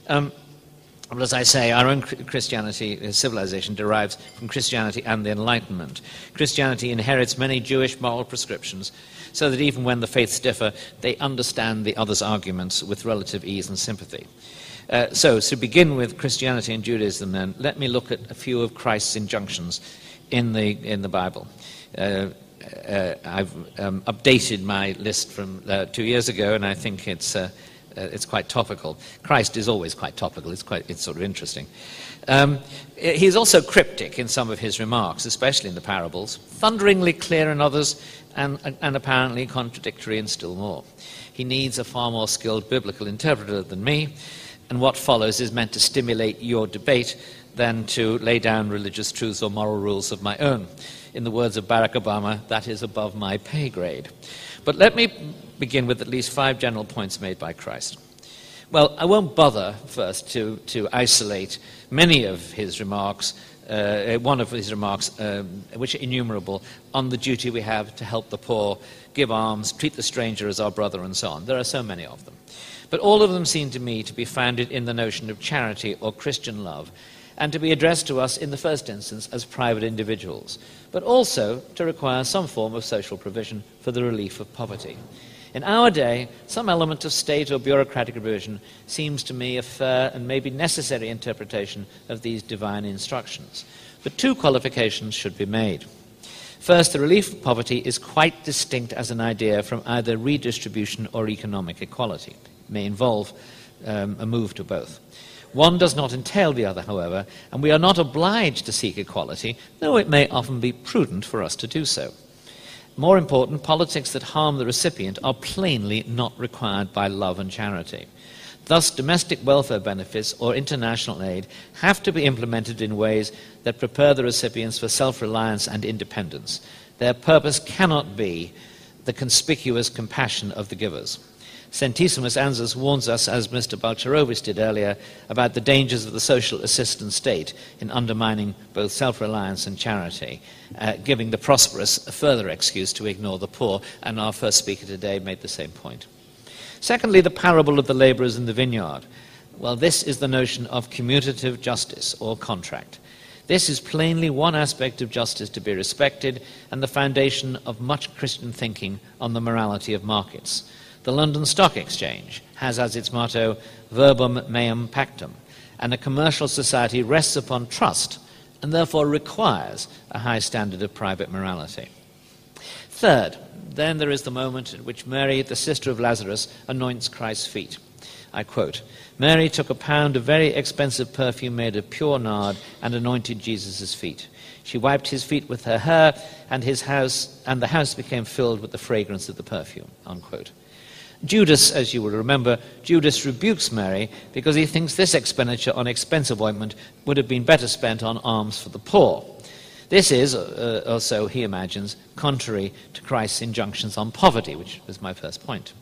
But as I say, our own Christianity, civilization, derives from Christianity and the Enlightenment. Christianity inherits many Jewish moral prescriptions, so that even when the faiths differ, they understand the other's arguments with relative ease and sympathy. So to begin with Christianity and Judaism, then, let me look at a few of Christ's injunctions in the Bible. I've updated my list from 2 years ago, and I think it's quite topical. Christ is always quite topical. It's sort of interesting. He's also cryptic in some of his remarks, especially in the parables, thunderingly clear in others, and apparently contradictory in still more. He needs a far more skilled biblical interpreter than me, and what follows is meant to stimulate your debate than to lay down religious truths or moral rules of my own. In the words of Barack Obama, that is above my pay grade. But let me begin with at least 5 general points made by Christ. Well, I won't bother first to isolate many of his remarks, one of his remarks, which are innumerable, on the duty we have to help the poor, give alms, treat the stranger as our brother, and so on. There are so many of them. But all of them seem to me to be founded in the notion of charity or Christian love, and to be addressed to us in the first instance as private individuals, but also to require some form of social provision for the relief of poverty. In our day, some element of state or bureaucratic provision seems to me a fair and maybe necessary interpretation of these divine instructions. But 2 qualifications should be made. First, the relief of poverty is quite distinct as an idea from either redistribution or economic equality. It may involve a move to both. One does not entail the other, however, and we are not obliged to seek equality, though it may often be prudent for us to do so. More important, politics that harm the recipient are plainly not required by love and charity. Thus, domestic welfare benefits or international aid have to be implemented in ways that prepare the recipients for self-reliance and independence. Their purpose cannot be the conspicuous compassion of the givers. Centesimus Anzus warns us, as Mr. Balcerovich did earlier, about the dangers of the social assistance state in undermining both self-reliance and charity, giving the prosperous a further excuse to ignore the poor, and our first speaker today made the same point. Secondly, the parable of the labourers in the vineyard. Well, this is the notion of commutative justice or contract. This is plainly one aspect of justice to be respected and the foundation of much Christian thinking on the morality of markets. The London Stock Exchange has as its motto, verbum meum pactum, and a commercial society rests upon trust and therefore requires a high standard of private morality. Third, then there is the moment at which Mary, the sister of Lazarus, anoints Christ's feet. I quote, "Mary took a pound of very expensive perfume made of pure nard and anointed Jesus' feet. She wiped his feet with her hair, and the house became filled with the fragrance of the perfume," unquote. Judas, as you will remember, Judas rebukes Mary because he thinks this expenditure on expensive ointment would have been better spent on alms for the poor. This is, or so he imagines, contrary to Christ's injunctions on poverty, which was my first point.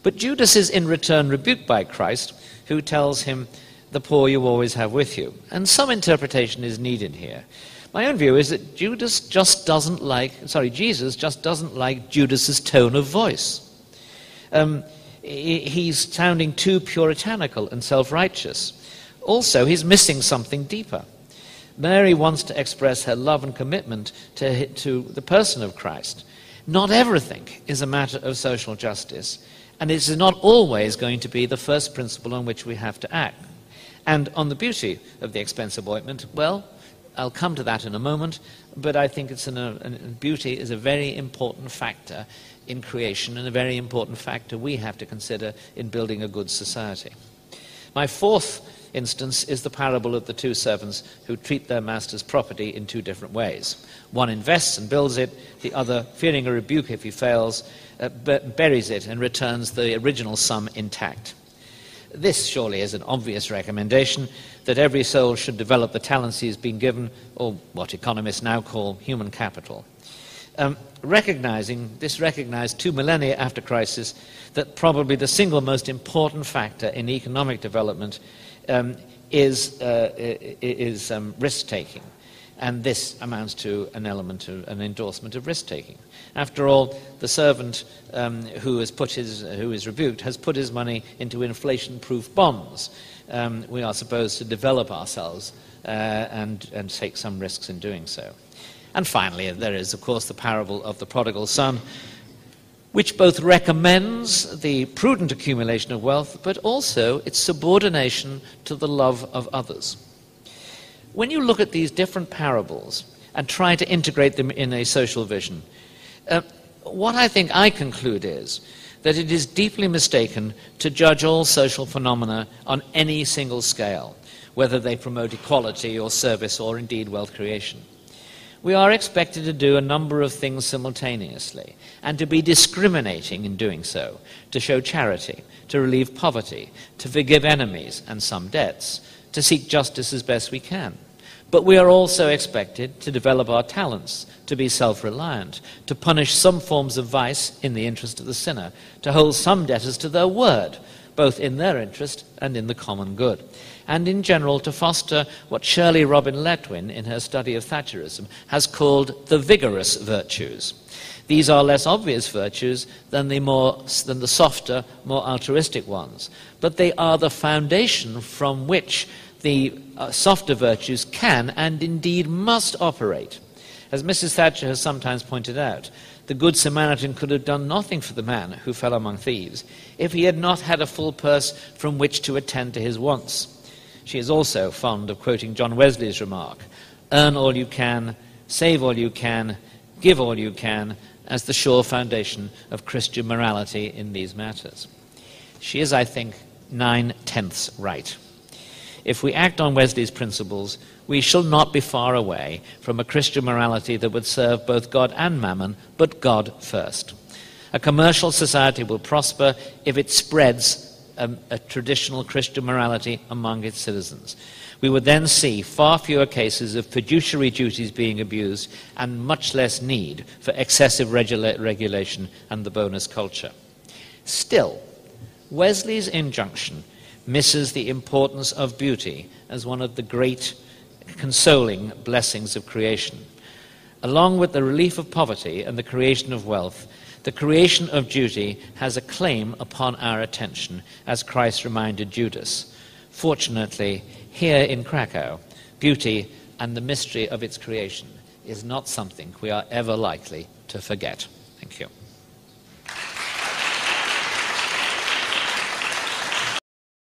But Judas is in return rebuked by Christ, who tells him, "The poor you always have with you." And some interpretation is needed here. My own view is that Jesus just doesn't like Judas's tone of voice. He's sounding too puritanical and self-righteous. Also, he's missing something deeper. Mary wants to express her love and commitment to the person of Christ. Not everything is a matter of social justice, and it is not always going to be the first principle on which we have to act. And on the beauty of the expensive ointment, well, I'll come to that in a moment, but I think beauty is a very important factor in creation and a very important factor we have to consider in building a good society. My fourth instance is the parable of the 2 servants who treat their master's property in 2 different ways. One invests and builds it, the other, fearing a rebuke if he fails, buries it and returns the original sum intact. This surely is an obvious recommendation that every soul should develop the talents he's been given, or what economists now call human capital. Recognized 2 millennia after crisis that probably the single most important factor in economic development is risk-taking. And this amounts to an element of an endorsement of risk-taking. After all, the servant who is rebuked has put his money into inflation-proof bonds, we are supposed to develop ourselves and take some risks in doing so. And finally, there is, of course, the parable of the prodigal son, which both recommends the prudent accumulation of wealth, but also its subordination to the love of others. When you look at these different parables and try to integrate them in a social vision, what I think I conclude is that it is deeply mistaken to judge all social phenomena on any single scale, whether they promote equality or service or indeed wealth creation. We are expected to do a number of things simultaneously and to be discriminating in doing so, to show charity, to relieve poverty, to forgive enemies and some debts, to seek justice as best we can. But we are also expected to develop our talents, to be self-reliant, to punish some forms of vice in the interest of the sinner, to hold some debtors to their word, both in their interest and in the common good, and in general to foster what Shirley Robin Letwin, in her study of Thatcherism, has called the vigorous virtues. These are less obvious virtues than the softer, more altruistic ones, but they are the foundation from which the softer virtues can and indeed must operate. As Mrs. Thatcher has sometimes pointed out, the Good Samaritan could have done nothing for the man who fell among thieves if he had not had a full purse from which to attend to his wants. She is also fond of quoting John Wesley's remark, "Earn all you can, save all you can, give all you can," as the sure foundation of Christian morality in these matters. She is, I think, 9/10 right. If we act on Wesley's principles, we shall not be far away from a Christian morality that would serve both God and mammon, but God first. A commercial society will prosper if it spreads a traditional Christian morality among its citizens. We would then see far fewer cases of fiduciary duties being abused and much less need for excessive regulation and the bonus culture. Still, Wesley's injunction misses the importance of beauty as one of the great consoling blessings of creation. Along with the relief of poverty and the creation of wealth, the creation of duty has a claim upon our attention, as Christ reminded Judas. Fortunately, here in Krakow, beauty and the mystery of its creation is not something we are ever likely to forget. Thank you.